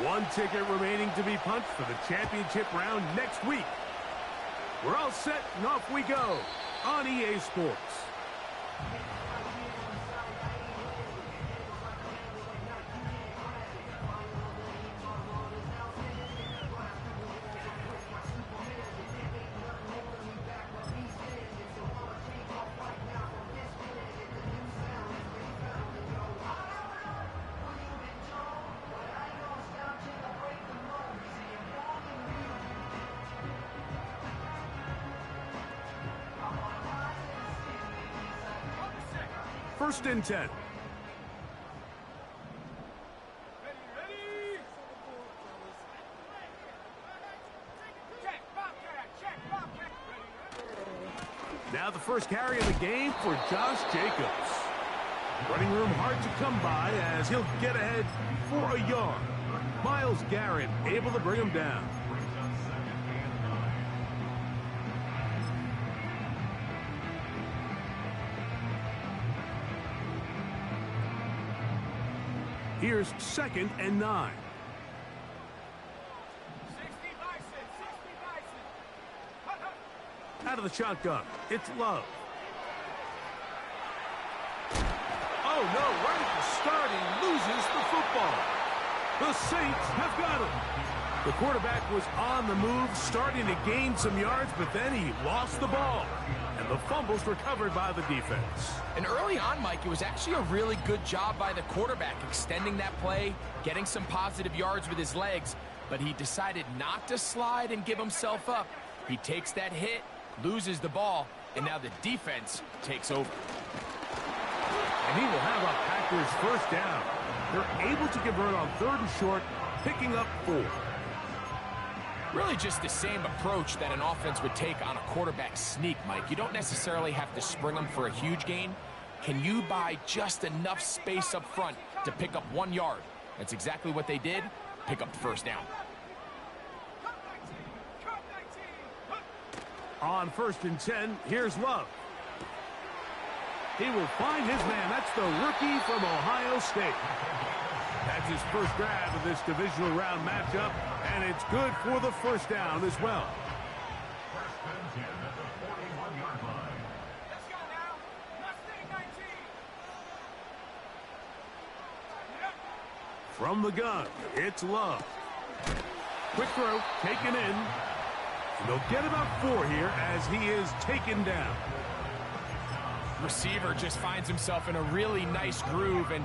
One ticket remaining to be punched for the championship round next week. We're all set and off we go on EA Sports. First and 10. Now the first carry of the game for Josh Jacobs. Running room hard to come by as he'll get ahead for a yard. Myles Garrett able to bring him down. Here's 2nd and 9. Out of the shotgun, it's Love. Oh no, right at the start, he loses the football. The Saints have got him. The quarterback was on the move, starting to gain some yards, but then he lost the ball. And the fumble's recovered by the defense. And early on, Mike, it was actually a really good job by the quarterback, extending that play, getting some positive yards with his legs, but he decided not to slide and give himself up. He takes that hit, loses the ball, and now the defense takes over. And he will have a Packers first down. They're able to convert on 3rd and short, picking up 4. Really just the same approach that an offense would take on a quarterback sneak, Mike. You don't necessarily have to spring them for a huge gain. Can you buy just enough space up front to pick up 1 yard? That's exactly what they did. Pick up the first down. On 1st and 10, here's Love. He will find his man. That's the rookie from Ohio State. That's his first grab of this divisional round matchup, and it's good for the first down as well. From the gun, it's Love. Quick throw, taken in. And they'll get about 4 here as he is taken down. Receiver just finds himself in a really nice groove, and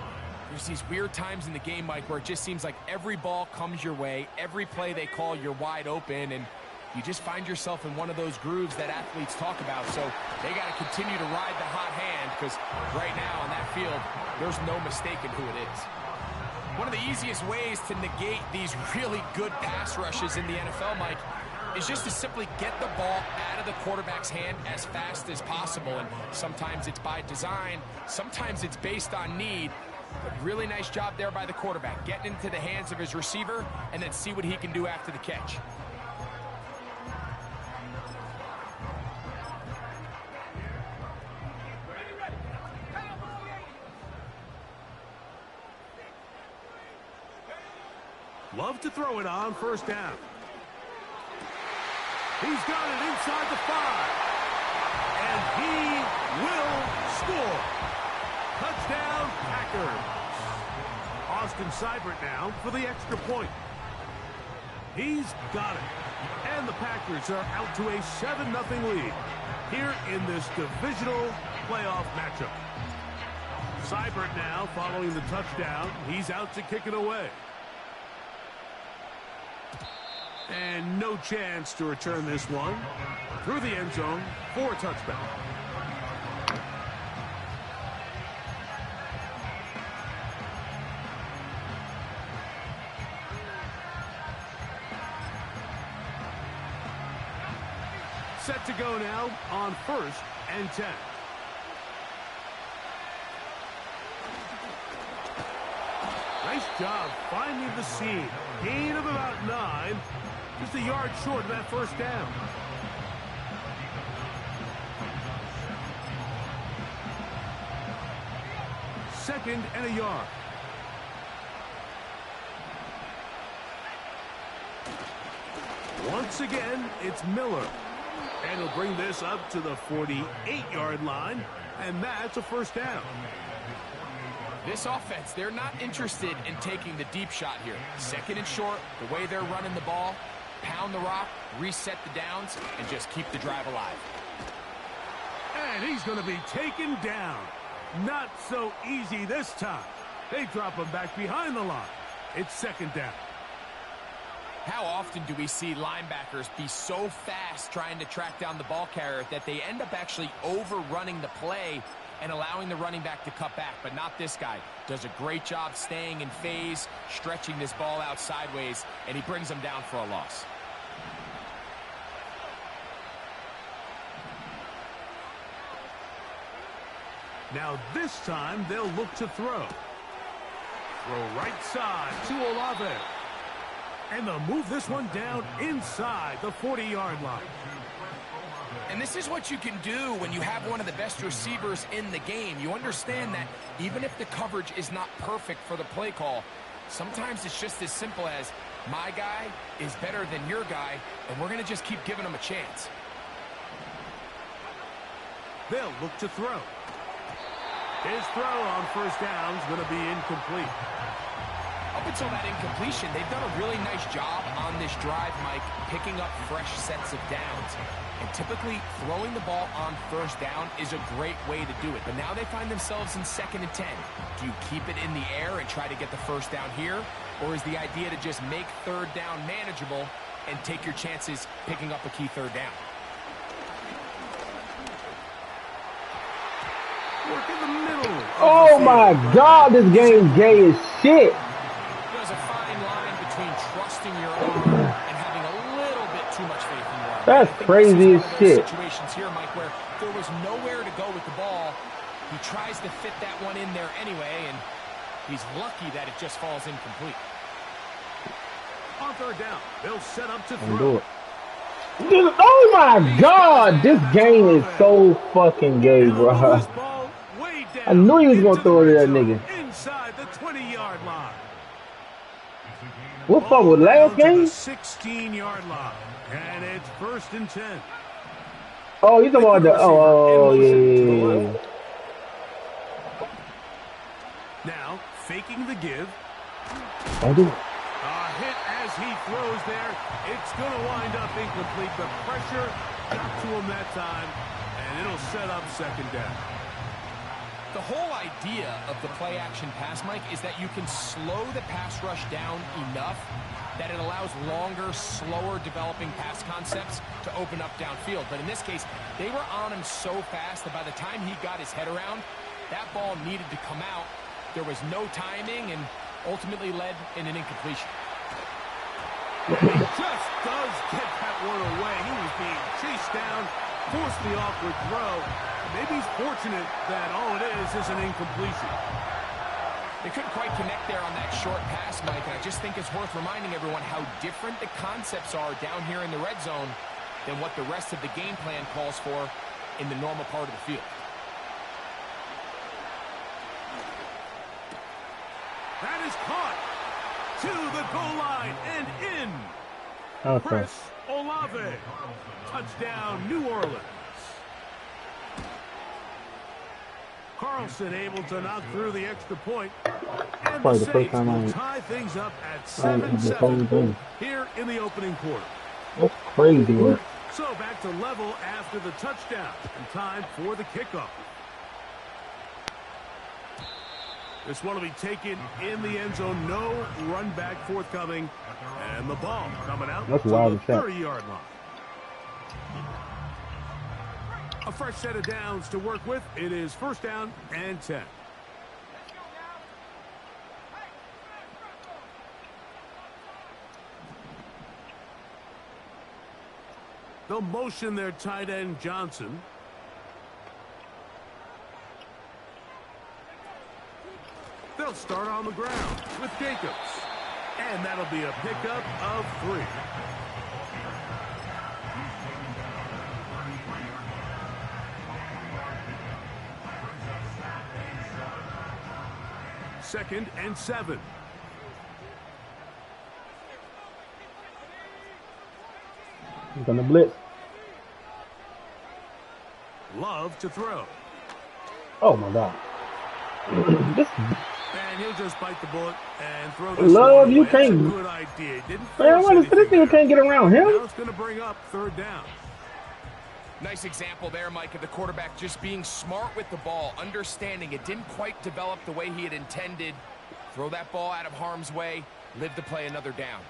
there's these weird times in the game, Mike, where it just seems like every ball comes your way, every play they call, you're wide open, and you just find yourself in one of those grooves that athletes talk about. So they got to continue to ride the hot hand, because right now on that field, there's no mistaking who it is. One of the easiest ways to negate these really good pass rushes in the NFL, Mike, is just to simply get the ball out of the quarterback's hand as fast as possible. And sometimes it's by design, sometimes it's based on need. But really nice job there by the quarterback, getting into the hands of his receiver and then see what he can do after the catch. Love to throw it on 1st down. He's got it inside the 5. And he will score. Touchdown, Packers. Austin Seibert now for the extra point. He's got it. And the Packers are out to a 7-0 lead here in this divisional playoff matchup. Seibert now following the touchdown. He's out to kick it away. And no chance to return this one through the end zone for a touchback. Set to go now on 1st and 10. Nice job finding the seam. Gain of about 9. Just a yard short of that first down. Second and a yard. Once again, it's Miller. And he'll bring this up to the 48-yard line, and that's a first down. This offense, they're not interested in taking the deep shot here. Second and short, the way they're running the ball, pound the rock, reset the downs, and just keep the drive alive. And he's going to be taken down. Not so easy this time. They drop him back behind the line. It's second down. How often do we see linebackers be so fast trying to track down the ball carrier that they end up actually overrunning the play and allowing the running back to cut back? But not this guy. Does a great job staying in phase, stretching this ball out sideways, and he brings them down for a loss. Now this time they'll look to throw. Throw right side to Olave. And they'll move this one down inside the 40-yard line. And this is what you can do when you have one of the best receivers in the game. You understand that even if the coverage is not perfect for the play call, sometimes it's just as simple as my guy is better than your guy, and we're going to just keep giving him a chance. They'll look to throw. His throw on first down is going to be incomplete. Up until that incompletion, they've done a really nice job on this drive, Mike, picking up fresh sets of downs. And typically, throwing the ball on first down is a great way to do it. But now they find themselves in 2nd and 10. Do you keep it in the air and try to get the first down here? Or is the idea to just make third down manageable and take your chances picking up a key third down? Work in the middle. Oh my God, this game gay as shit. There's a fine line between trusting your arm and having a little bit too much faith in your arm. That's crazy as shit. Situations here, Mike, where there was nowhere to go with the ball. He tries to fit that one in there anyway, and he's lucky that it just falls incomplete. On third down, they'll set up to Do throw. it. Oh my God, this game is so fucking gay, bro. I knew he was gonna throw it to that nigga. Inside the 20-yard line. What fuck with last game? 16-yard line, and it's 1st and 10. Oh, you talking about the yeah. Now faking the give. I do. A hit as he throws there. It's going to wind up incomplete. The pressure got to him that time, and it'll set up second down. The whole idea of the play-action pass, Mike, is that you can slow the pass rush down enough that it allows longer, slower developing pass concepts to open up downfield. But in this case, they were on him so fast that by the time he got his head around, that ball needed to come out. There was no timing and ultimately led in an incompletion. He just does get that one away. He was being chased down, forced the awkward throw. Maybe he's fortunate that all it is an incompletion. They couldn't quite connect there on that short pass, Mike, and I just think it's worth reminding everyone how different the concepts are down here in the red zone than what the rest of the game plan calls for in the normal part of the field. That is caught to the goal line and in. Okay. Chris Olave. Touchdown, New Orleans. Carlson able to knock through the extra point. And Probably the the first Saints time will I tie things up at the whole 7-7 thing. here in the opening quarter. That's crazy work. So back to level after the touchdown and time for the kickoff. This one will be taken in the end zone. No run back forthcoming. And the ball coming out That's to wild the as shit. 30-yard line. A fresh set of downs to work with. It is first down and 10. They'll motion their tight end Johnson. They'll start on the ground with Jacobs. And that'll be a pickup of 3. Second and 7. He's gonna blitz. Love to throw. Oh my God. This And he'll just bite the bullet and throw this Love, one you away. That's a can't. good idea. Didn't Man, force what is this anything nigga there. can't get around him? Now it's going to bring up third down. Nice example there, Mike, of the quarterback just being smart with the ball, understanding it didn't quite develop the way he had intended. Throw that ball out of harm's way, live to play another down.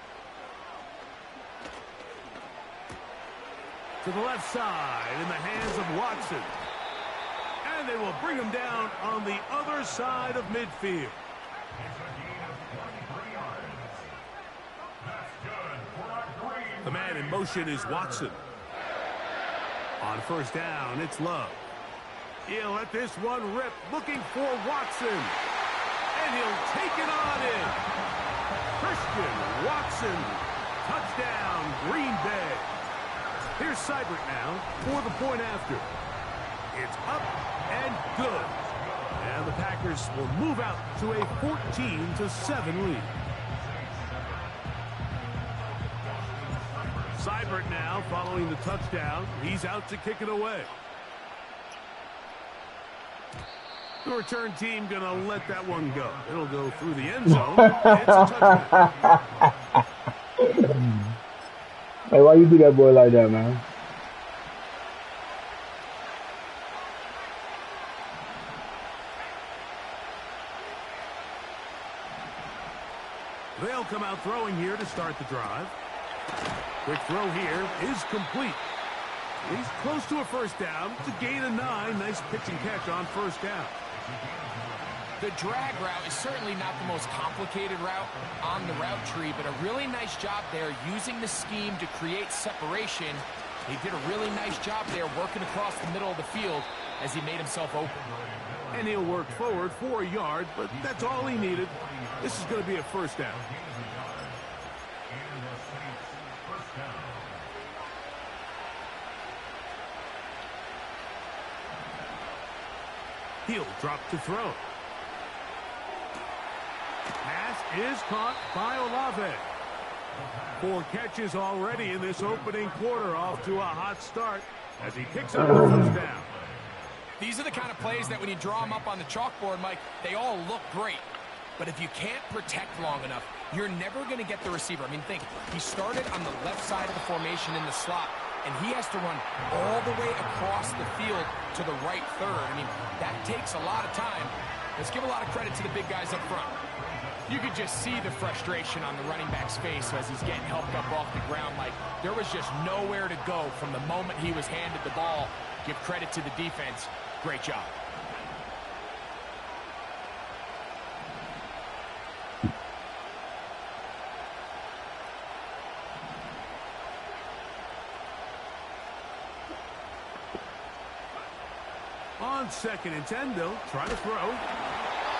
To the left side in the hands of Watson. And they will bring him down on the other side of midfield. The man in motion is Watson. On first down, it's Love. He'll let this one rip, looking for Watson. And he'll take it on in. Christian Watson, touchdown, Green Bay. Here's Seibert now for the point after. It's up and good. And the Packers will move out to a 14-7 lead. Seibert now following the touchdown. He's out to kick it away. The return team going to let that one go. It'll go through the end zone. It's a touchdown. Hey, why you do that boy like that, man? They'll come out throwing here to start the drive. Quick throw here is complete. He's close to a first down. It's a gain of 9. Nice pitch and catch on first down. The drag route is certainly not the most complicated route on the route tree, but a really nice job there using the scheme to create separation. He did a really nice job there working across the middle of the field as he made himself open. And he'll work forward for a yard, but that's all he needed. This is going to be a first down. He'll drop to throw. Pass is caught by Olave. 4 catches already in this opening quarter, off to a hot start as he picks up the first down. These are the kind of plays that when you draw them up on the chalkboard, Mike, they all look great. But if you can't protect long enough, you're never going to get the receiver. I mean, think, he started on the left side of the formation in the slot, and he has to run all the way across the field to the right third. I mean, that takes a lot of time. Let's give a lot of credit to the big guys up front. You could just see the frustration on the running back's face as he's getting helped up off the ground. Like, there was just nowhere to go from the moment he was handed the ball. Give credit to the defense. Great job. On 2nd and 10, they'll try to throw.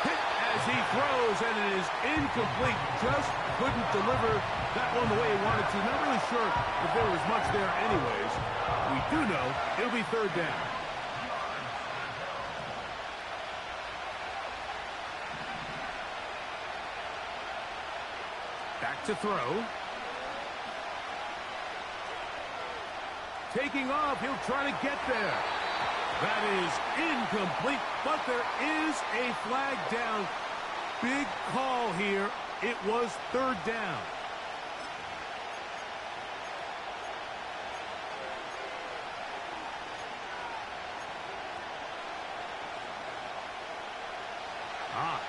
Hit as he throws, and it is incomplete. Just couldn't deliver that one the way he wanted to. Not really sure if there was much there anyways. We do know it'll be third down. Back to throw. Taking off, he'll try to get there. That is incomplete, but there is a flag down. Big call here. It was third down.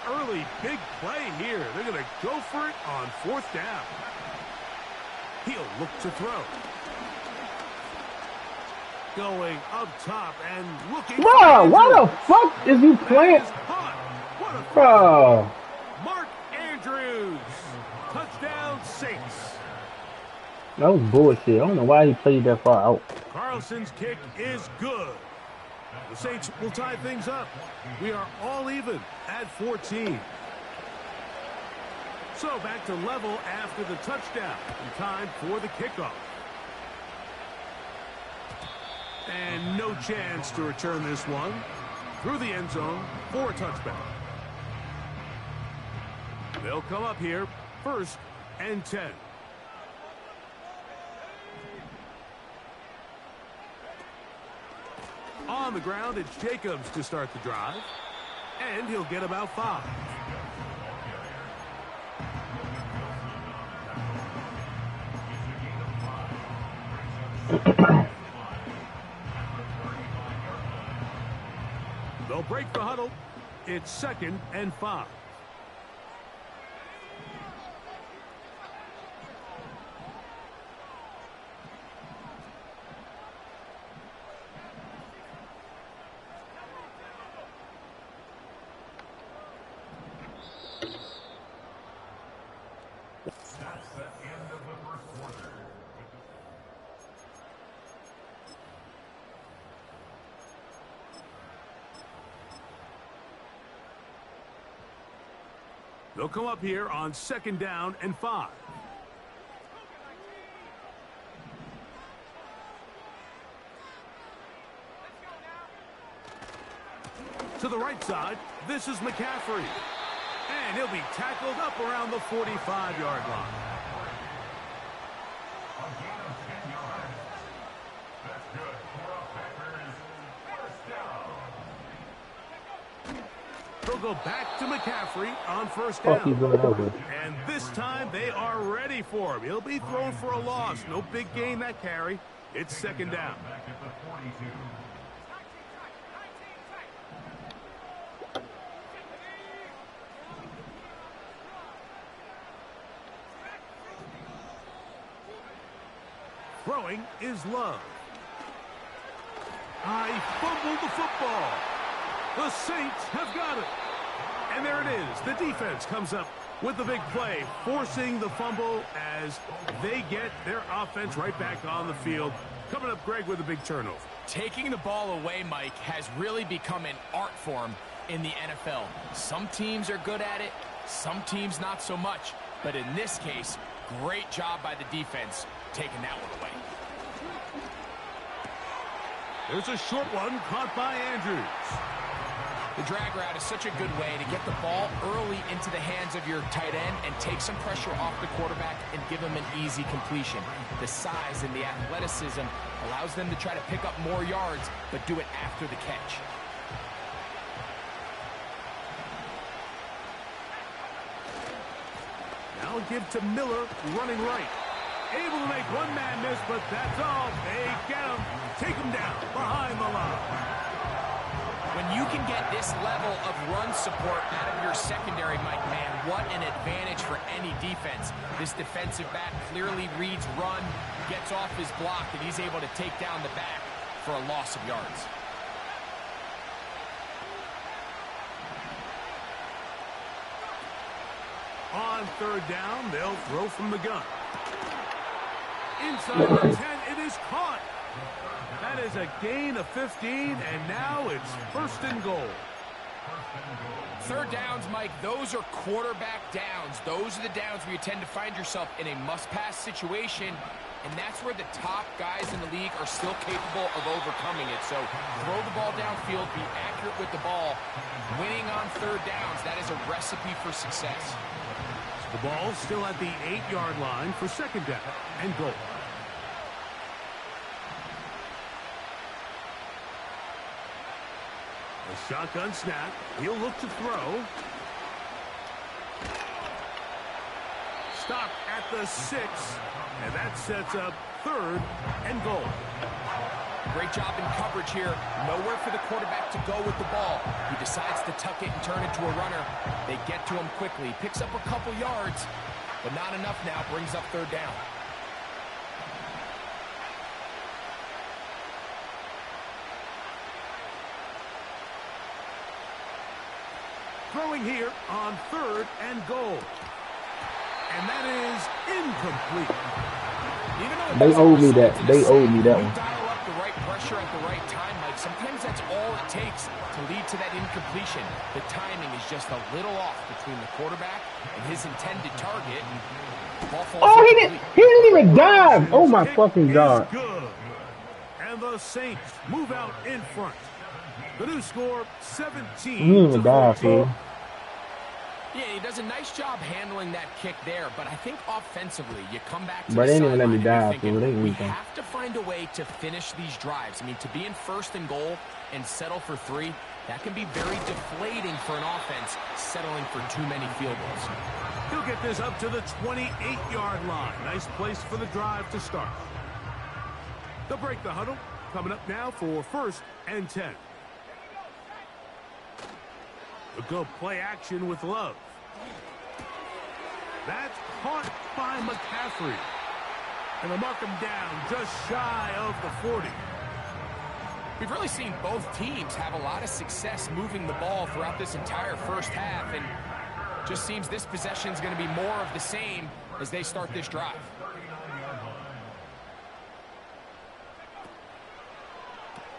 Early big play here. They're going to go for it on 4th down. He'll look to throw. Going up top and looking. Bro, why the fuck is he playing? Bro. Mark Andrews. Touchdown Saints. That was bullshit. I don't know why he played that far out. Carlson's kick is good. The Saints will tie things up. We are all even at 14. So back to level after the touchdown. In time for the kickoff. And no chance to return this one through the end zone for a touchback. They'll come up here 1st and 10. On the ground, it's Jacobs to start the drive. And he'll get about 5. They'll break the huddle. It's 2nd and 5. That's the end of the first quarter. They'll come up here on 2nd down and 5. To the right side, this is McCaffrey. And he'll be tackled up around the 45-yard line. A gain of 10 yards. That's good for a Packers first down. They'll go back to McCaffrey on 1st Fuck, he's down. going over. And this time they are ready for him. He'll be thrown for a loss. No big gain that carry. It's 2nd down. Back at the 42. Throwing is Love. I fumbled the football. The Saints have got it. And there it is. The defense comes up with the big play, forcing the fumble as they get their offense right back on the field. Coming up, Greg, with a big turnover. Taking the ball away, Mike, has really become an art form in the NFL. Some teams are good at it, some teams not so much. But in this case, great job by the defense taking that one away. There's a short one caught by Andrews. The drag route is such a good way to get the ball early into the hands of your tight end and take some pressure off the quarterback and give him an easy completion. The size and the athleticism allows them to try to pick up more yards, but do it after the catch. Now give to Miller, running right. Able to make one man miss, but that's all. They get him. Take him down behind the line. When you can get this level of run support out of your secondary, Mike, man, what an advantage for any defense. This defensive back clearly reads run, gets off his block, and he's able to take down the back for a loss of yards. On 3rd down, they'll throw from the gun. Inside the 10, it is caught. That is a gain of 15, and now it's 1st and goal. 3rd downs, Mike, those are quarterback downs. Those are the downs where you tend to find yourself in a must-pass situation, and that's where the top guys in the league are still capable of overcoming it. So throw the ball downfield, be accurate with the ball. Winning on 3rd downs, that is a recipe for success. The ball still at the 8-yard line for 2nd down and goal. A shotgun snap. He'll look to throw. Stop at the 6, and that sets up 3rd and goal. Great job in coverage here. Nowhere for the quarterback to go with the ball. He decides to tuck it and turn it to a runner. They get to him quickly. Picks up a couple yards, but not enough now. Brings up 3rd down. Throwing here on 3rd and goal. And that is incomplete. They owe me that. They owe me that one. Dial up the right pressure at the right time, Mike. Sometimes that's all it takes to lead to that incompletion. The timing is just a little off between the quarterback and his intended target. Oh, he didn't even dive. Oh my fucking God. Good. And the Saints move out in front. The new score, 17 He didn't even dive, fool. Yeah, he does a nice job handling that kick there, but I think offensively, you come back to But the they didn't even let me sideline and die, you're fool. thinking, They we anything. have to find a way to finish these drives. I mean, to be in first and goal and settle for 3, that can be very deflating for an offense settling for too many field goals. He'll get this up to the 28-yard line. Nice place for the drive to start. They'll break the huddle. Coming up now for 1st and 10. They'll go play action with Love. That's caught by McCaffrey. And they'll mark him down just shy of the 40. We've really seen both teams have a lot of success moving the ball throughout this entire first half, and just seems this possession is going to be more of the same as they start this drive.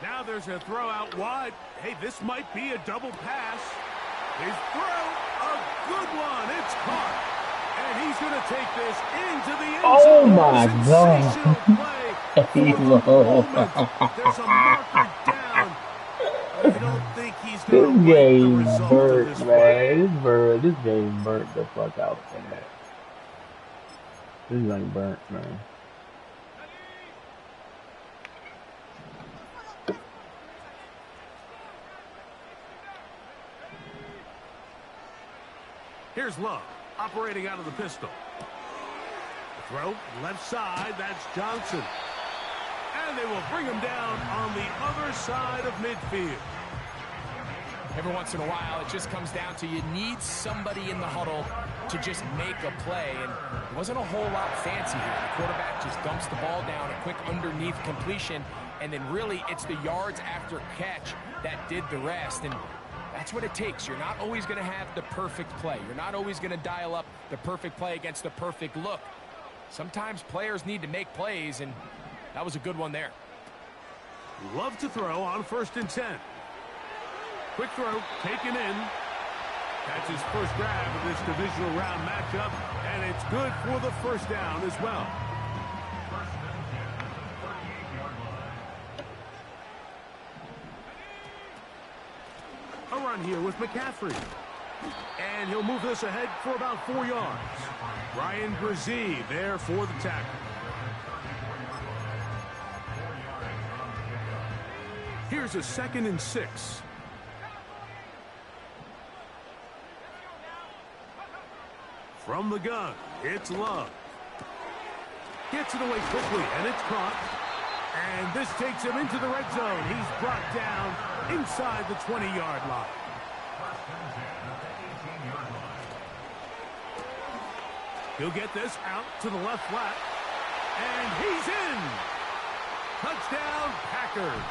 Now there's a throw out wide. Hey, this might be a double pass. His throw, a good one. It's caught. And he's going to take this into the end zone. Oh my Sensational God. play for the moment. There's a marker down. I don't think he's This going to write the game result of burnt, this play. man. This game burnt the fuck out, man. This game burnt, man. Here's Love, operating out of the pistol. The throw, left side, that's Johnson. And they will bring him down on the other side of midfield. Every once in a while, it just comes down to you need somebody in the huddle to just make a play, and it wasn't a whole lot fancy here. The quarterback just dumps the ball down, a quick underneath completion, and then really it's the yards after catch that did the rest. And that's what it takes. You're not always going to have the perfect play. You're not always going to dial up the perfect play against the perfect look. Sometimes players need to make plays, and that was a good one there. Love to throw on 1st and 10. Quick throw, taken in. That's his first grab of this divisional round matchup, and it's good for the first down as well. A run here with McCaffrey. And he'll move this ahead for about 4 yards. Ryan Brzee there for the tackle. Here's a 2nd and 6. From the gun, it's Love. Gets it away quickly, and it's caught. And this takes him into the red zone. He's brought down inside the 20-yard line. He'll get this out to the left flat. And he's in. Touchdown, Packers.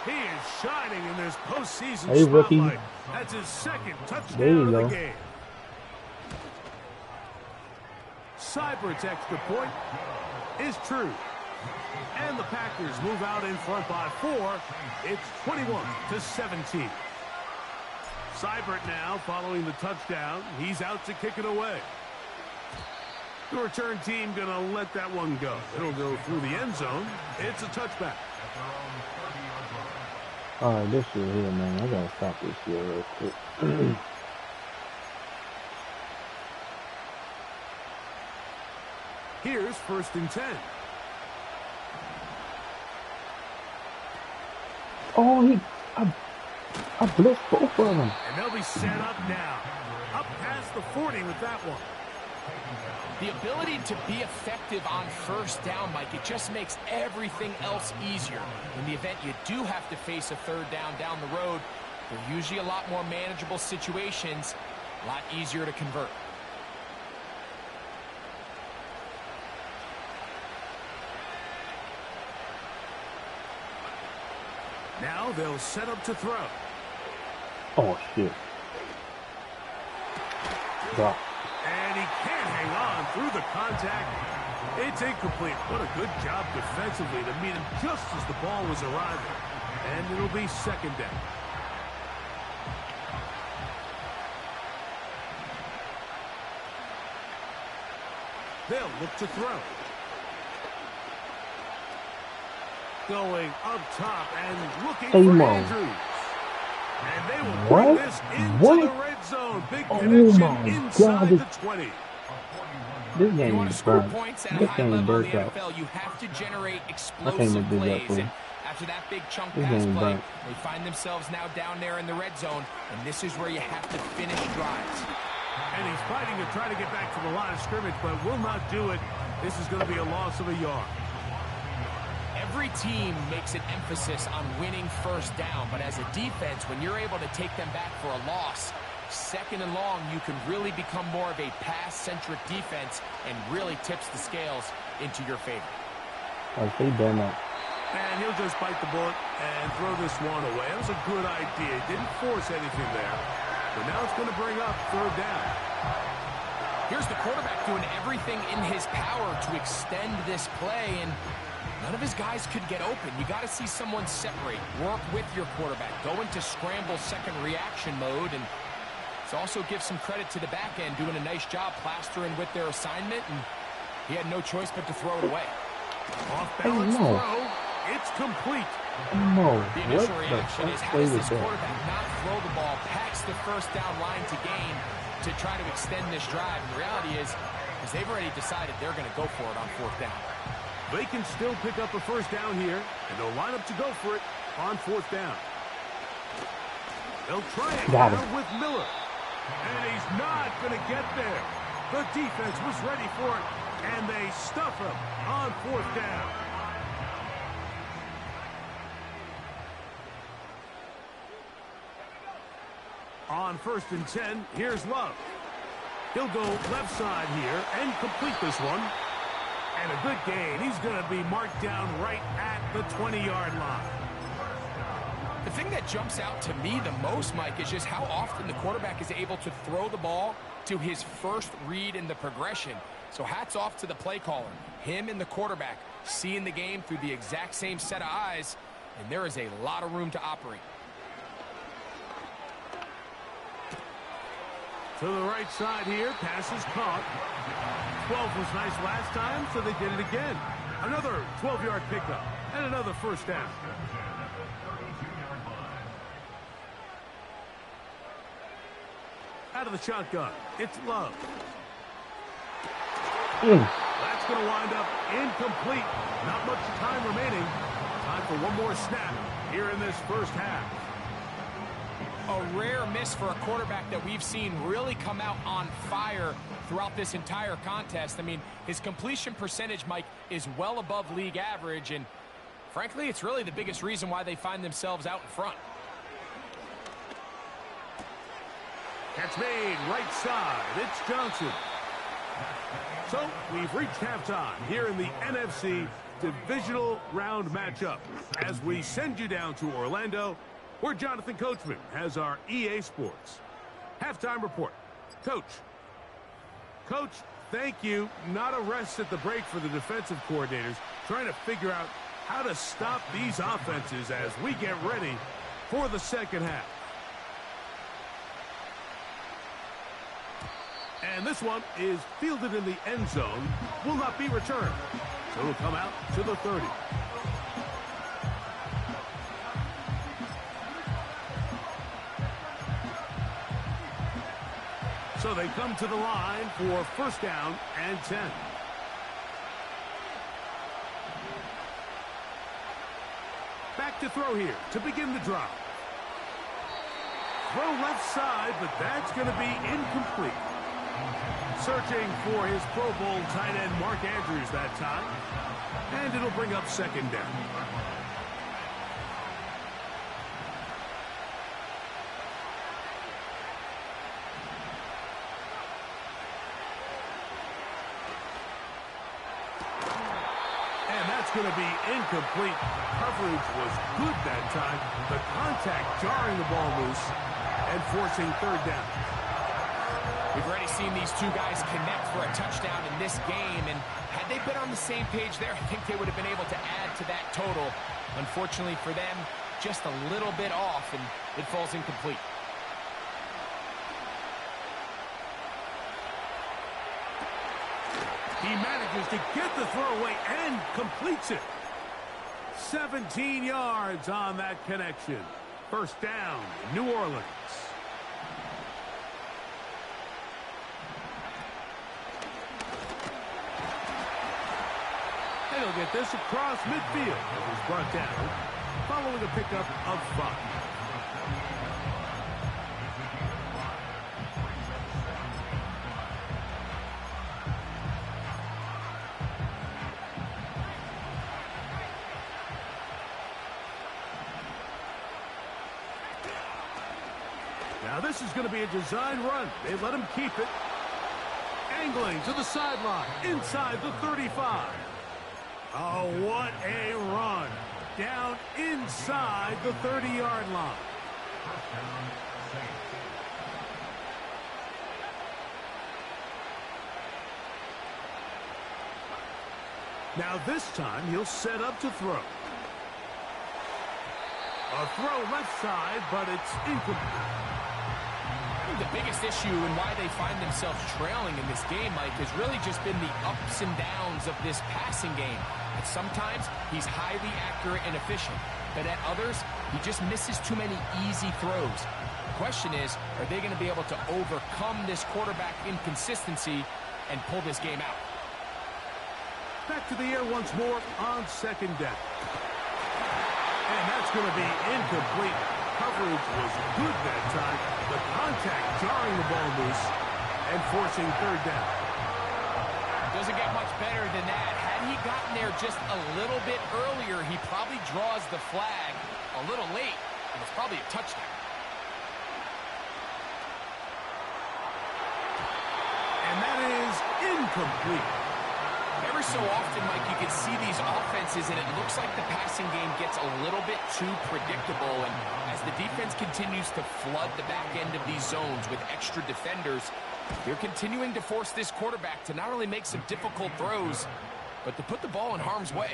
He is shining in this postseason spotlight. That's his 2nd touchdown of the game. Seibert's extra point is true. And the Packers move out in front by 4. It's 21-17. Seibert now following the touchdown. He's out to kick it away. The return team going to let that one go. It'll go through the end zone. It's a touchback. All right, this shit here, man. I gotta stop this shit real quick. Here's 1st and 10. Oh, I blitzed both of them. And they'll be set up now. Up past the 40 with that one. The ability to be effective on 1st down, Mike, it just makes everything else easier. In the event you do have to face a 3rd down the road, they're usually a lot more manageable situations, a lot easier to convert. Now they'll set up to throw. Oh, shit. Drop. And he can't hang on through the contact. It's incomplete. What a good job defensively to meet him just as the ball was arriving. And it'll be 2nd down. They'll look to throw. Going up top and looking for Andrews. And they will bring this into the red zone. Big Oh connection my inside God. the 20. This If you game want to is score burnt. points at a This high game is level in burnt the out. NFL, you have to generate I can't explosive make this up plays. for you. And after that big chunk This pass game play, burnt. they find themselves now down there in the red zone, and this is where you have to finish drives. And he's fighting to try to get back to the line of scrimmage, but will not do it. This is going to be a loss of a yard. Every team makes an emphasis on winning first down, but as a defense, when you're able to take them back for a loss, second and long, you can really become more of a pass-centric defense and really tips the scales into your favor. Like, they done that. And he'll just bite the bullet and throw this one away. That was a good idea. Didn't force anything there. But now it's going to bring up third down. Here's the quarterback doing everything in his power to extend this play, and none of his guys could get open. You got to see someone separate, work with your quarterback, go into scramble second reaction mode, and also give some credit to the back end, doing a nice job plastering with their assignment, and he had no choice but to throw it away. Off balance throw. It's complete. No. The What initial the reaction fuck is, how play does was this that? quarterback not throw the ball past the first down line to gain to try to extend this drive? And the reality is they've already decided they're going to go for it on fourth down. They can still pick up a first down here, and they'll line up to go for it on fourth down. They'll try it Got now him. with Miller. And he's not going to get there. The defense was ready for it, and they stuff him on fourth down. On 1st and 10, here's Love. He'll go left side here and complete this one. And a good gain. He's going to be marked down right at the 20-yard line. The thing that jumps out to me the most, Mike, is just how often the quarterback is able to throw the ball to his first read in the progression. So hats off to the play caller. Him and the quarterback seeing the game through the exact same set of eyes, and there is a lot of room to operate. To the right side here, pass is caught. 12 was nice last time, so they did it again. Another 12-yard pickup and another first down. Out of the shotgun, it's Love. That's going to wind up incomplete. Not much time remaining. Time for one more snap here in this first half. A rare miss for a quarterback that we've seen really come out on fire throughout this entire contest. I mean, his completion percentage, Mike, is well above league average, and frankly, it's really the biggest reason why they find themselves out in front. Catch made, right side. It's Johnson. So, we've reached halftime here in the NFC Divisional Round matchup. As we send you down to Orlando, where Jonathan Coachman has our EA Sports halftime report. Coach, thank you. Not a rest at the break for the defensive coordinators, trying to figure out how to stop these offenses as we get ready for the second half. And this one is fielded in the end zone, will not be returned. So it'll come out to the 30. So they come to the line for first down and 10. Back to throw here to begin the drive. Throw left side, but that's going to be incomplete. Searching for his Pro Bowl tight end Mark Andrews that time. And it'll bring up second down. And that's going to be incomplete. Coverage was good that time. The contact jarring the ball loose and forcing third down. We've already seen these two guys connect for a touchdown in this game, and had they been on the same page there, I think they would have been able to add to that total. Unfortunately for them, just a little bit off, and it falls incomplete. He manages to get the throw away and completes it. 17 yards on that connection. First down, New Orleans. He'll get this across midfield as he's brought down following a pickup of 5. Now this is going to be a design run. They let him keep it. Angling to the sideline, inside the 35. Oh, what a run. Down inside the 30-yard line. Now this time he'll set up to throw. A throw left side, but it's incomplete. The biggest issue and why they find themselves trailing in this game, Mike, has really just been the ups and downs of this passing game. At sometimes, he's highly accurate and efficient, but at others, he just misses too many easy throws. The question is, are they going to be able to overcome this quarterback inconsistency and pull this game out? Back to the air once more on second down. And that's going to be incomplete. Coverage was good that time. The contact jarring the ball loose and forcing third down. Doesn't get much better than that. Had he gotten there just a little bit earlier, he probably draws the flag a little late, and it's probably a touchdown. And that is incomplete. Every so often, Mike, you can see these offenses, and it looks like the passing game gets a little bit too predictable. And as the defense continues to flood the back end of these zones with extra defenders, they're continuing to force this quarterback to not only make some difficult throws, but to put the ball in harm's way.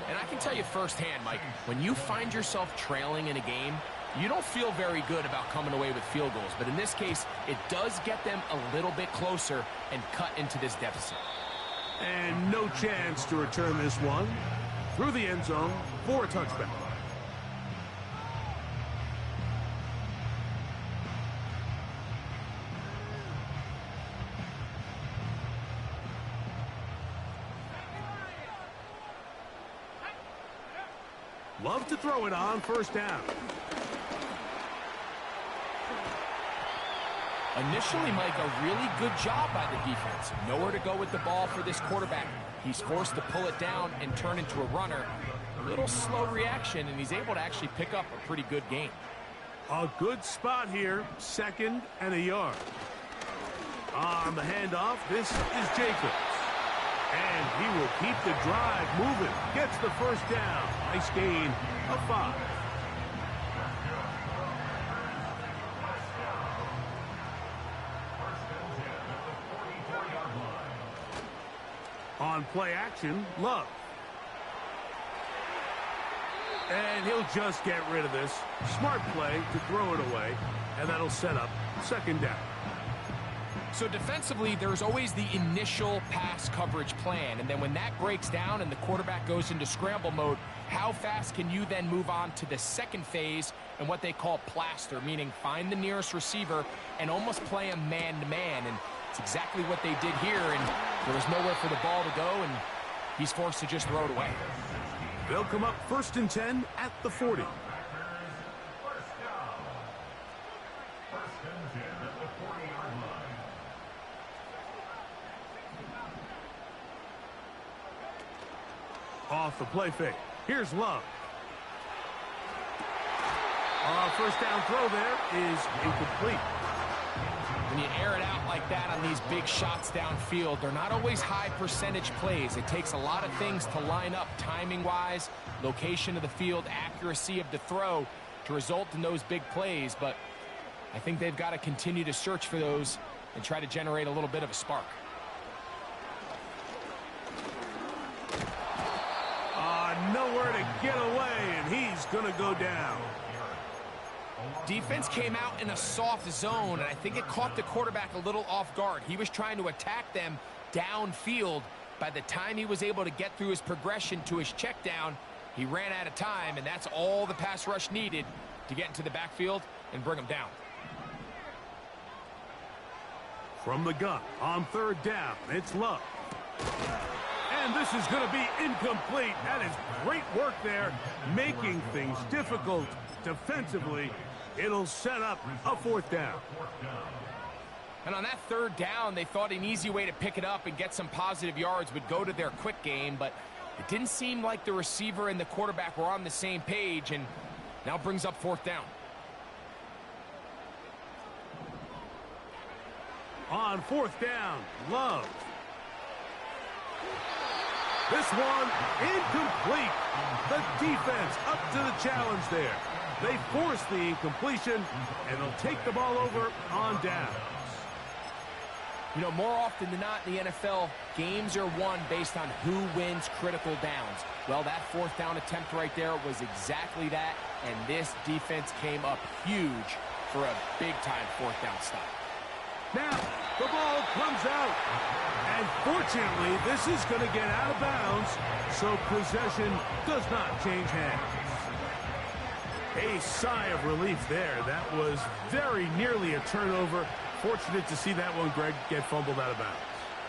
And I can tell you firsthand, Mike, when you find yourself trailing in a game, you don't feel very good about coming away with field goals. But in this case, it does get them a little bit closer and cut into this deficit. And no chance to return this one through the end zone for a touchback. Love to throw it on first down. Initially, Mike, a really good job by the defense. Nowhere to go with the ball for this quarterback. He's forced to pull it down and turn into a runner. A little slow reaction, and he's able to actually pick up a pretty good game. A good spot here, 2nd and a yard. On the handoff, this is Jacobs. And he will keep the drive moving. Gets the first down. Nice gain of 5. On play action, Love. And he'll just get rid of this. Smart play to throw it away, and that'll set up 2nd down. So defensively, there's always the initial pass coverage plan, and then when that breaks down and the quarterback goes into scramble mode, how fast can you then move on to the second phase and what they call plaster, meaning find the nearest receiver and almost play him man-to-man, and it's exactly what they did here, and there was nowhere for the ball to go, and he's forced to just throw it away. They'll come up 1st and 10 at the 40. Off the play fake. Here's Love. First down throw there is incomplete. When you air it out like that on these big shots downfield, they're not always high percentage plays. It takes a lot of things to line up timing-wise, location of the field, accuracy of the throw to result in those big plays. But I think they've got to continue to search for those and try to generate a little bit of a spark. Nowhere to get away, and he's going to go down. Defense came out in a soft zone, and I think it caught the quarterback a little off guard. He was trying to attack them downfield. By the time he was able to get through his progression to his check down, he ran out of time, and that's all the pass rush needed to get into the backfield and bring him down. From the gun on 3rd down, it's Love. And this is going to be incomplete. That is great work there, making things difficult defensively. It'll set up a 4th down. And on that 3rd down, they thought an easy way to pick it up and get some positive yards would go to their quick game, but it didn't seem like the receiver and the quarterback were on the same page, and now brings up 4th down. On 4th down, Love. This one incomplete. The defense up to the challenge there. They force the incompletion, and they'll take the ball over on down. You know, more often than not in the NFL, games are won based on who wins critical downs. Well, that 4th down attempt right there was exactly that, and this defense came up huge for a big-time 4th down stop. Now, the ball comes out. And fortunately, this is going to get out of bounds, so possession does not change hands. A sigh of relief there. That was very nearly a turnover. Fortunate to see that one, Greg, get fumbled out of bounds.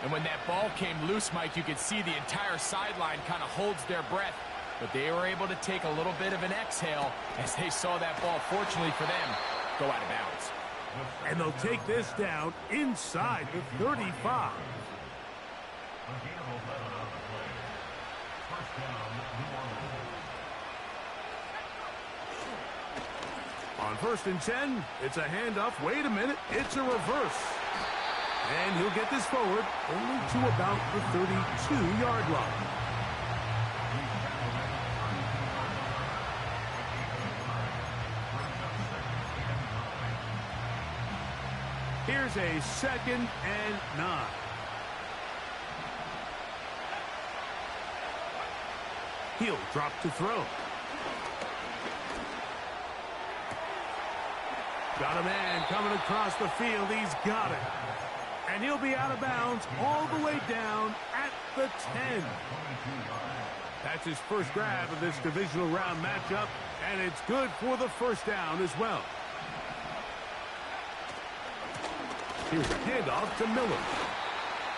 And when that ball came loose, Mike, you could see the entire sideline kind of holds their breath. But they were able to take a little bit of an exhale as they saw that ball, fortunately for them, go out of bounds. And they'll take this down inside the 35. On 1st and 10, it's a handoff. Wait a minute, it's a reverse. And he'll get this forward only to about the 32-yard line. Here's a 2nd and 9. He'll drop to throw. Got a man coming across the field. He's got it. And he'll be out of bounds all the way down at the 10. That's his first grab of this divisional round matchup, and it's good for the 1st down as well. Here's a handoff to Miller.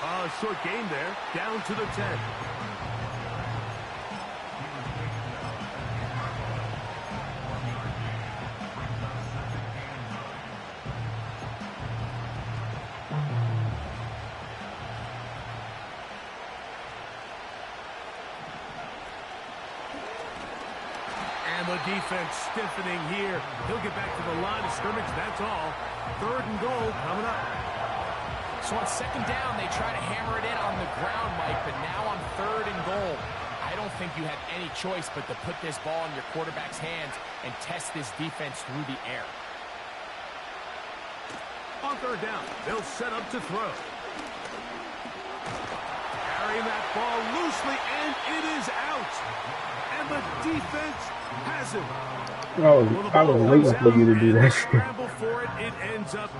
A short gain there, down to the 10. And the defense stiffening here. He'll get back to the line of scrimmage, that's all. 3rd and goal coming up. So on 2nd down, they try to hammer it in on the ground, Mike, but now on 3rd and goal, I don't think you had any choice but to put this ball in your quarterback's hands and test this defense through the air. On 3rd down, they'll set up to throw. Carrying that ball loosely, and it is out. And the defense has it. I was waiting for you to do that. Scramble for it. It ends up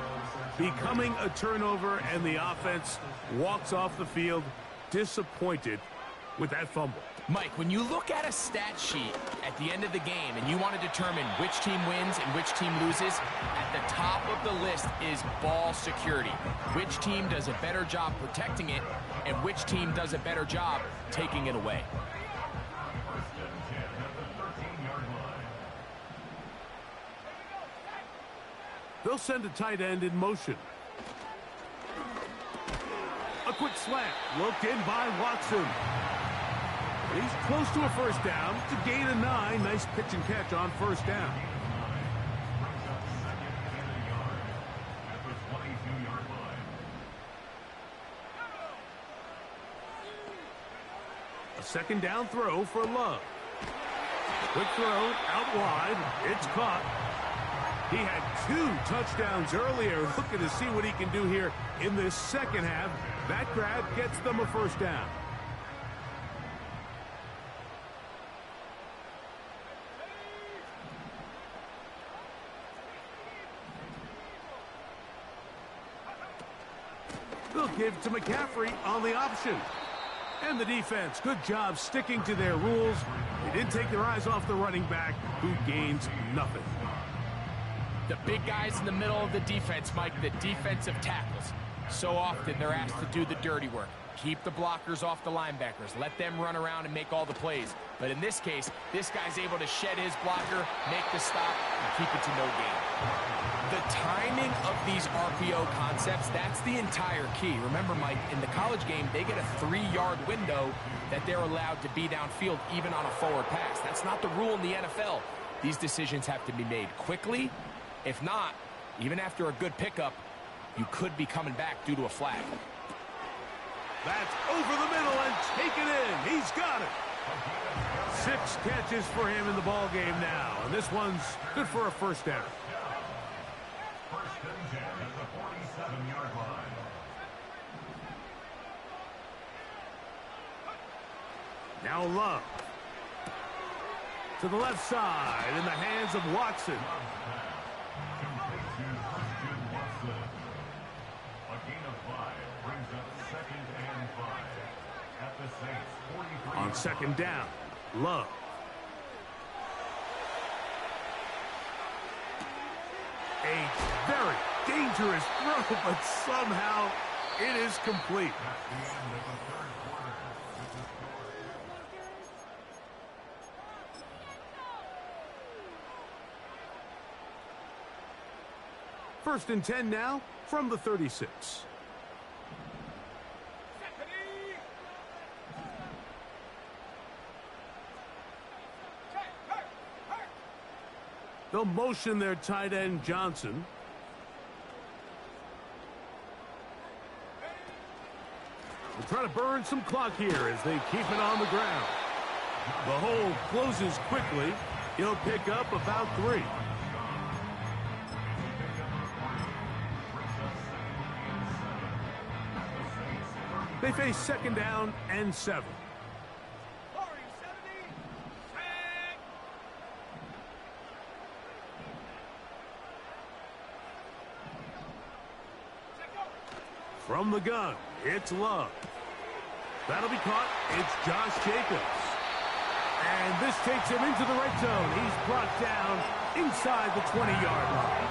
becoming a turnover, and the offense walks off the field disappointed with that fumble. Mike, when you look at a stat sheet at the end of the game and you want to determine which team wins and which team loses, at the top of the list is ball security. Which team does a better job protecting it, and which team does a better job taking it away. They'll send a tight end in motion. A quick slant. Looked in by Watson. He's close to a 1st down. It's a gain of 9. Nice pitch and catch on 1st down. A 2nd down throw for Love. Quick throw out wide. It's caught. He had 2 touchdowns earlier. Looking to see what he can do here in this 2nd half. That grab gets them a 1st down. They'll give to McCaffrey on the option. And the defense, good job sticking to their rules. They didn't take their eyes off the running back, who gains nothing. The big guys in the middle of the defense, Mike, the defensive tackles. So often they're asked to do the dirty work. Keep the blockers off the linebackers. Let them run around and make all the plays. But in this case, this guy's able to shed his blocker, make the stop, and keep it to no gain. The timing of these RPO concepts, that's the entire key. Remember, Mike, in the college game, they get a 3-yard window that they're allowed to be downfield even on a forward pass. That's not the rule in the NFL. These decisions have to be made quickly. If not, even after a good pickup, you could be coming back due to a flag. That's over the middle and taken in. He's got it. 6 catches for him in the ball game now, and this one's good for a first down. First and 10 at the 47-yard line. Now Love. To the left side in the hands of Watson. A gain of 5 brings up 2nd and 5 at the Saints 43. On second down, Love. A very dangerous throw, but somehow it is complete. At the end of the third quarter, with the score. First and 10 now from the 36. They'll motion their tight end Johnson. They'll try to burn some clock here as they keep it on the ground. The hole closes quickly. He'll pick up about 3. They face second down and 7. From the gun, it's Love. That'll be caught. It's Josh Jacobs. And this takes him into the red zone. He's brought down inside the 20-yard line.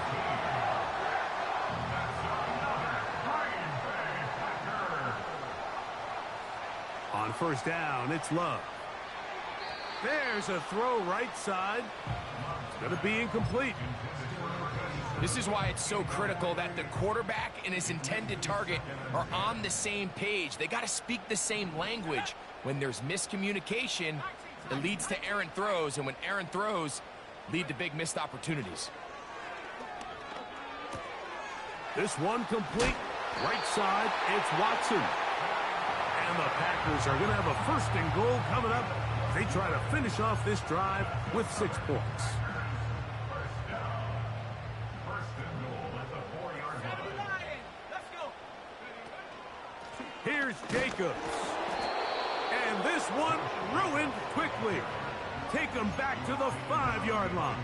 On first down, it's Love. There's a throw right side. It's going to be incomplete. This is why it's so critical that the quarterback and his intended target are on the same page. They got to speak the same language. When there's miscommunication, it leads to errant throws, and when errant throws lead to big missed opportunities. This one complete. Right side, it's Watson. And the Packers are going to have a first and goal coming up. They try to finish off this drive with 6 points. Here's Jacobs. And this one ruined quickly. Take them back to the 5-yard line.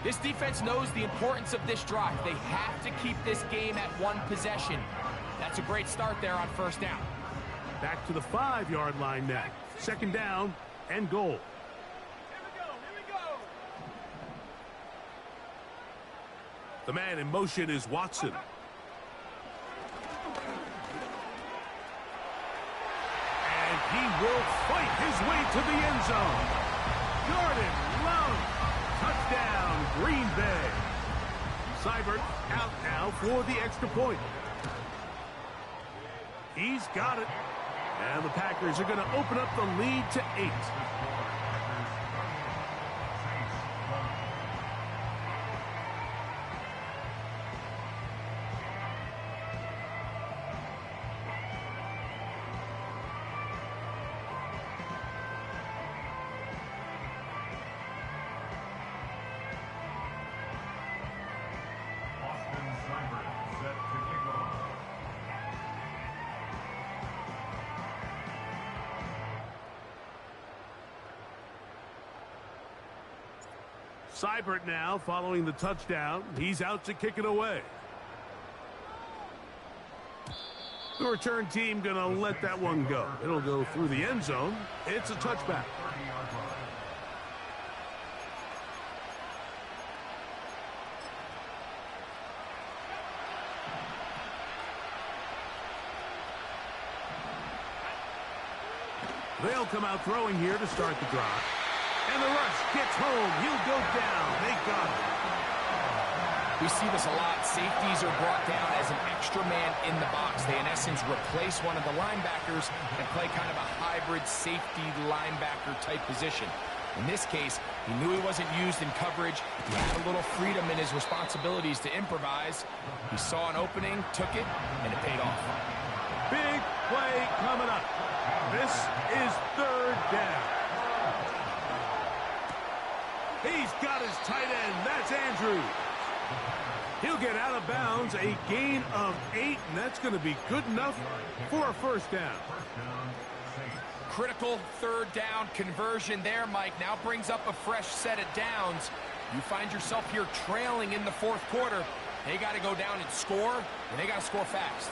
This defense knows the importance of this drive. They have to keep this game at 1 possession. That's a great start there on first down. Back to the 5-yard line now. Second down and goal. Here we go. The man in motion is Watson. He will fight his way to the end zone. Jordan Love. Touchdown, Green Bay. Seibert out now for the extra point. He's got it. And the Packers are going to open up the lead to 8. Seibert now following the touchdown. He's out to kick it away. The return team going to let that one go. It'll go through the end zone. It's a touchback. They'll come out throwing here to start the drive. And the rush gets home. He'll go down. They got him. We see this a lot. Safeties are brought down as an extra man in the box. They, in essence, replace one of the linebackers and play kind of a hybrid safety linebacker type position. In this case, he knew he wasn't used in coverage. He had a little freedom in his responsibilities to improvise. He saw an opening, took it, and it paid off. Big play coming up. This is third down. He's got his tight end. That's Andrews. He'll get out of bounds, a gain of 8, and that's going to be good enough for a first down. Critical third down conversion there, Mike. Now brings up a fresh set of downs. You find yourself here trailing in the fourth quarter. They got to go down and score, and they got to score fast.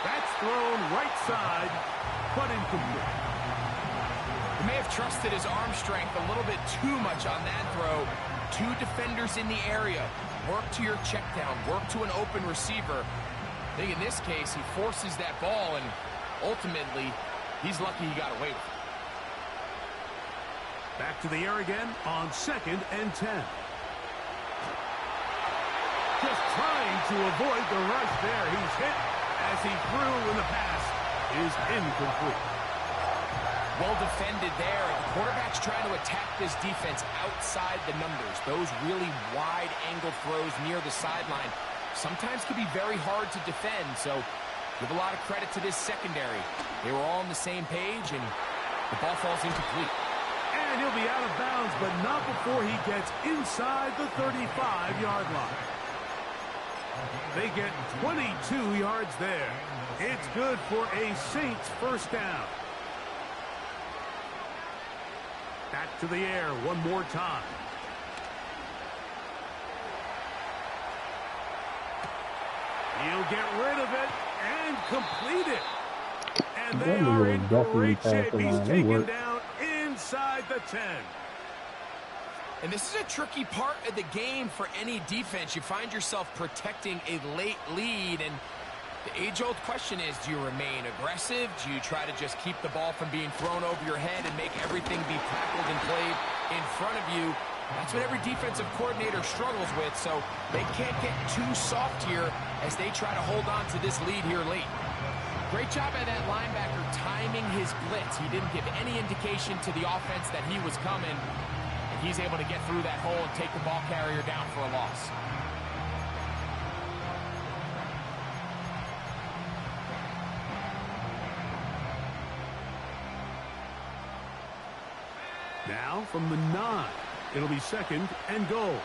That's thrown right side, but incomplete. He may have trusted his arm strength a little bit too much on that throw. 2 defenders in the area. Work to your check down. Work to an open receiver. I think in this case, he forces that ball, and ultimately, he's lucky he got away with it. Back to the air again on 2nd and 10. Just trying to avoid the rush there. He's hit as he threw, and the pass is incomplete. Well defended there. The quarterback's trying to attack this defense outside the numbers. Those really wide angle throws near the sideline sometimes can be very hard to defend, so give a lot of credit to this secondary. They were all on the same page, and the ball falls incomplete. And he'll be out of bounds, but not before he gets inside the 35-yard line. They get 22 yards there. It's good for a Saints first down. Back to the air one more time. He'll get rid of it and complete it. And they are in great shape. He's taken down inside the 10. And this is a tricky part of the game for any defense. You find yourself protecting a late lead, and the age-old question is, do you remain aggressive? Do you try to just keep the ball from being thrown over your head and make everything be tackled and played in front of you? That's what every defensive coordinator struggles with, so they can't get too soft here as they try to hold on to this lead here late. Great job by that linebacker timing his blitz. He didn't give any indication to the offense that he was coming, and he's able to get through that hole and take the ball carrier down for a loss. Now from the 9, it'll be 2nd and goal.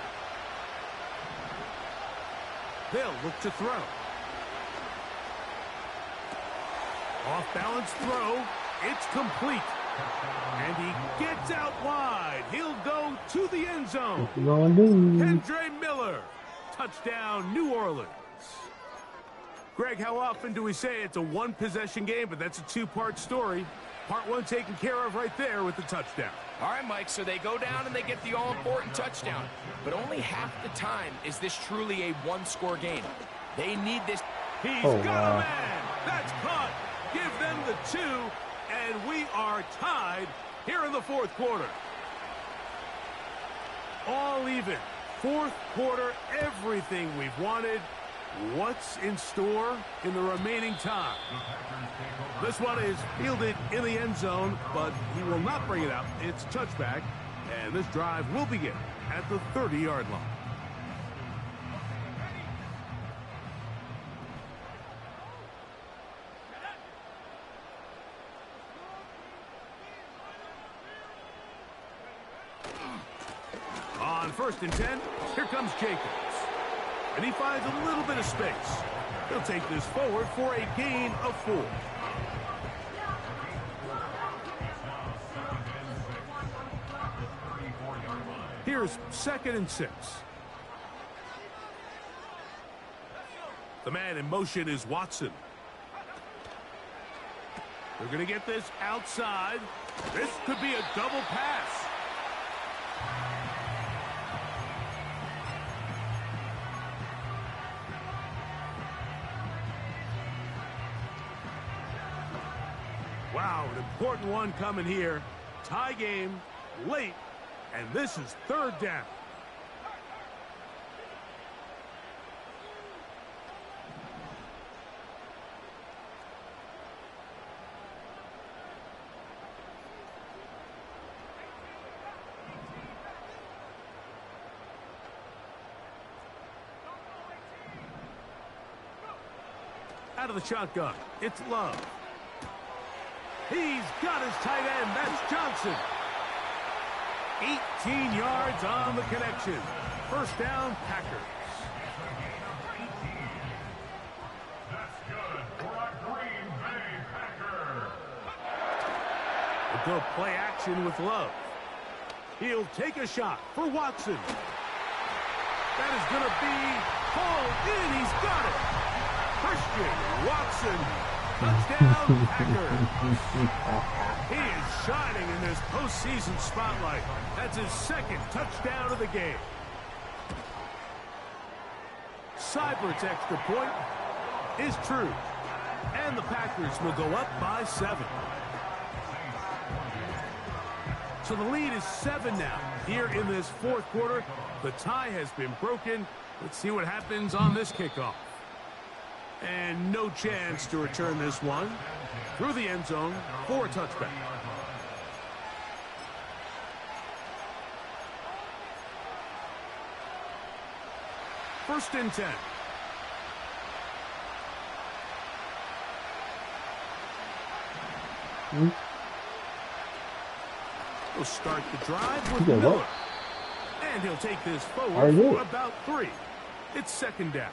They'll look to throw. Off-balance throw. It's complete. And he gets out wide. He'll go to the end zone. Kendre Miller. Touchdown, New Orleans. Greg, how often do we say it's a one-possession game, but that's a 2-part story? Part 1 taken care of right there with the touchdown. All right, Mike, so they go down and they get the all-important touchdown. But only half the time is this truly a one-score game. They need this. He's got a man. That's caught. Give them the 2, and we are tied here in the fourth quarter. All even. Fourth quarter, everything we've wanted. What's in store in the remaining time? This one is fielded in the end zone, but he will not bring it out. It's touchback, and this drive will begin at the 30-yard line. On 1st and 10, here comes Jacobs. And he finds a little bit of space. He'll take this forward for a gain of 4. Here's 2nd and 6. The man in motion is Watson. They're going to get this outside. This could be a double pass. Wow, an important one coming here. Tie game, late, and this is third down. Out of the shotgun, it's Love. He's got his tight end. That's Johnson. 18 yards on the connection. First down, Packers. That's good for a Green Bay Packer. A good play action with Love. He'll take a shot for Watson. That is going to be pulled in. He's got it. Christian Watson, touchdown Packers. He is shining in this postseason spotlight. That's his second touchdown of the game. Seibert's extra point is true. And the Packers will go up by 7. So the lead is 7 now. Here in this fourth quarter, the tie has been broken. Let's see what happens on this kickoff. And no chance to return this one through the end zone for a touchback. First and 10. He'll start the drive with Miller. And he'll take this forward for about 3. It's second down.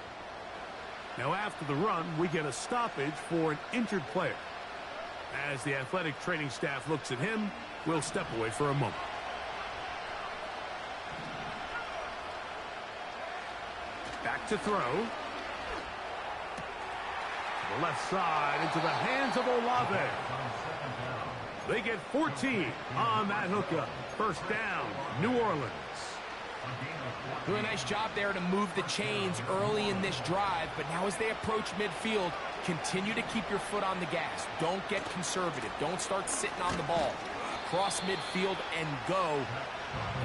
Now after the run, we get a stoppage for an injured player. As the athletic training staff looks at him, we'll step away for a moment. Back to throw. To the left side into the hands of Olave. They get 14 on that hookup. First down, New Orleans. Doing a nice job there to move the chains early in this drive, but now as they approach midfield, continue to keep your foot on the gas. Don't get conservative. Don't start sitting on the ball. Cross midfield and go.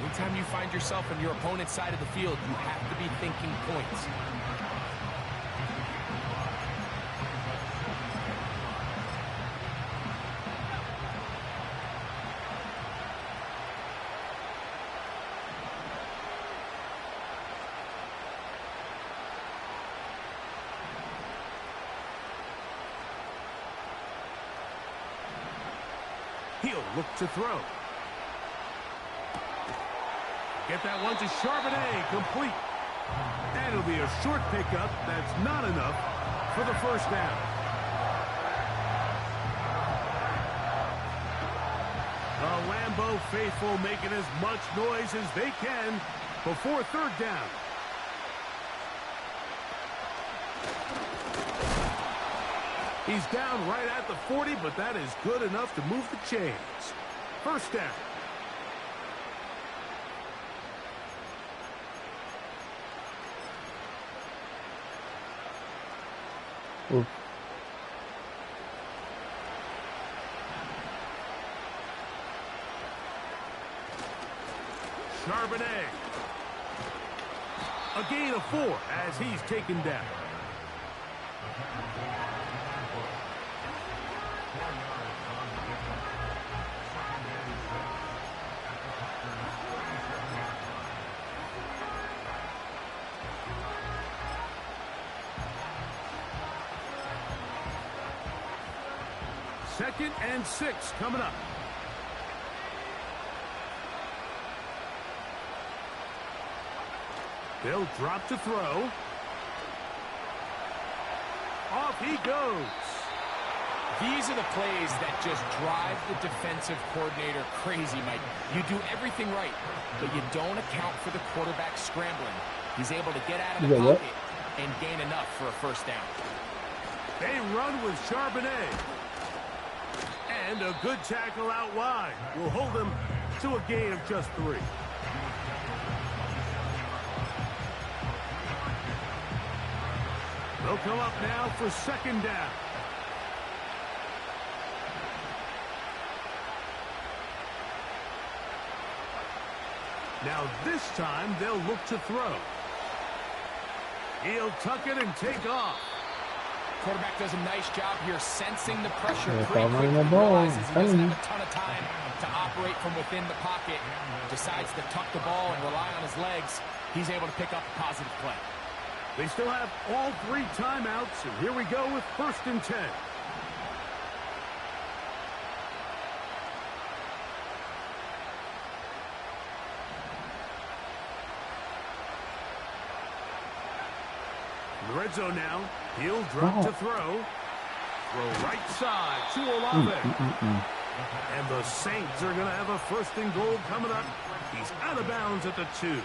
Anytime you find yourself on your opponent's side of the field, you have to be thinking points. He'll look to throw. Get that one to Charbonnet, complete. And it'll be a short pickup. That's not enough for the first down. The Lambeau faithful making as much noise as they can before third down. He's down right at the 40, but that is good enough to move the chains. First down. Oof. Charbonnet. A gain of 4 as he's taken down. Second and 6 coming up. They'll drop to throw. Off he goes. These are the plays that just drive the defensive coordinator crazy, Mike. You do everything right, but you don't account for the quarterback scrambling. He's able to get out of the pocket and gain enough for a first down. They run with Charbonnet. And a good tackle out wide will hold them to a gain of just 3. They'll come up now for second down. Now this time they'll look to throw. He'll tuck it and take off. Quarterback does a nice job here sensing the pressure Yeah, pretty quickly. the ball. Realizes he doesn't have a ton of time to operate from within the pocket. Decides to tuck the ball and rely on his legs. He's able to pick up a positive play. They still have all 3 timeouts, and here we go with 1st and 10. In the red zone now, he'll drop to throw. Throw right side to Olave. And the Saints are going to have a 1st and goal coming up. He's out of bounds at the 2.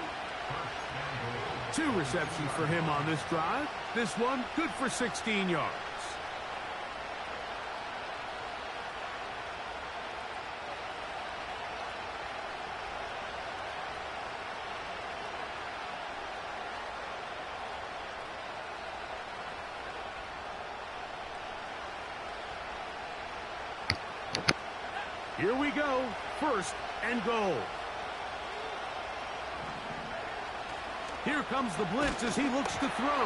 2 receptions for him on this drive. This one good for 16 yards. Here we go. 1st and goal. Here comes the blitz as he looks to throw.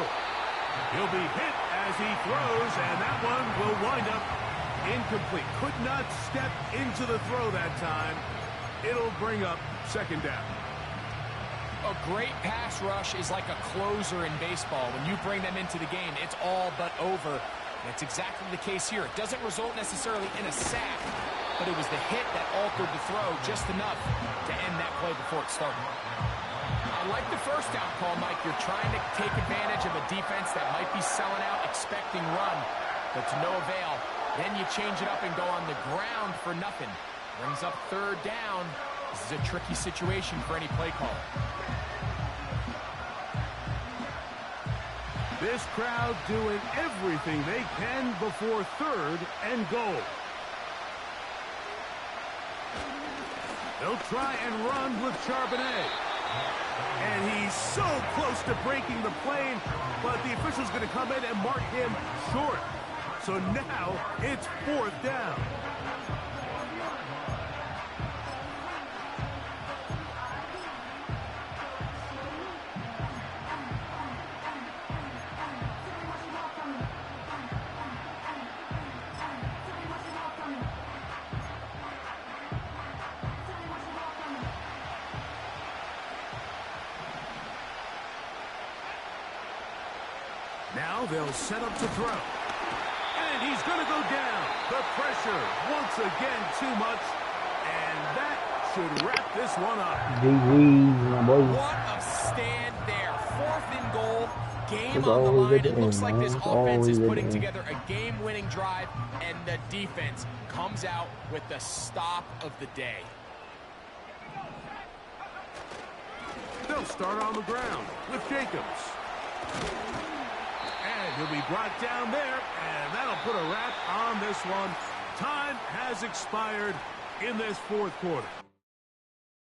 He'll be hit as he throws, and that one will wind up incomplete. Could not step into the throw that time. It'll bring up 2nd down. A great pass rush is like a closer in baseball. When you bring them into the game, it's all but over. That's exactly the case here. It doesn't result necessarily in a sack, but it was the hit that altered the throw just enough to end that play before it started. I like the 1st down call, Mike. You're trying to take advantage of a defense that might be selling out, expecting run, but to no avail. Then you change it up and go on the ground for nothing. Brings up 3rd down. This is a tricky situation for any play caller. This crowd doing everything they can before 3rd and goal. They'll try and run with Charbonnet. And he's so close to breaking the plane, but the official's going to come in and mark him short. So now it's 4th down. Now they'll set up to throw. And he's going to go down. The pressure once again too much. And that should wrap this one up. What a stand there. 4th and goal. Game on the line. It looks like this offense is putting together a game-winning drive, and the defense comes out with the stop of the day. They'll start on the ground with Jacobs. And he'll be brought down there, and that'll put a wrap on this one. Time has expired in this 4th quarter.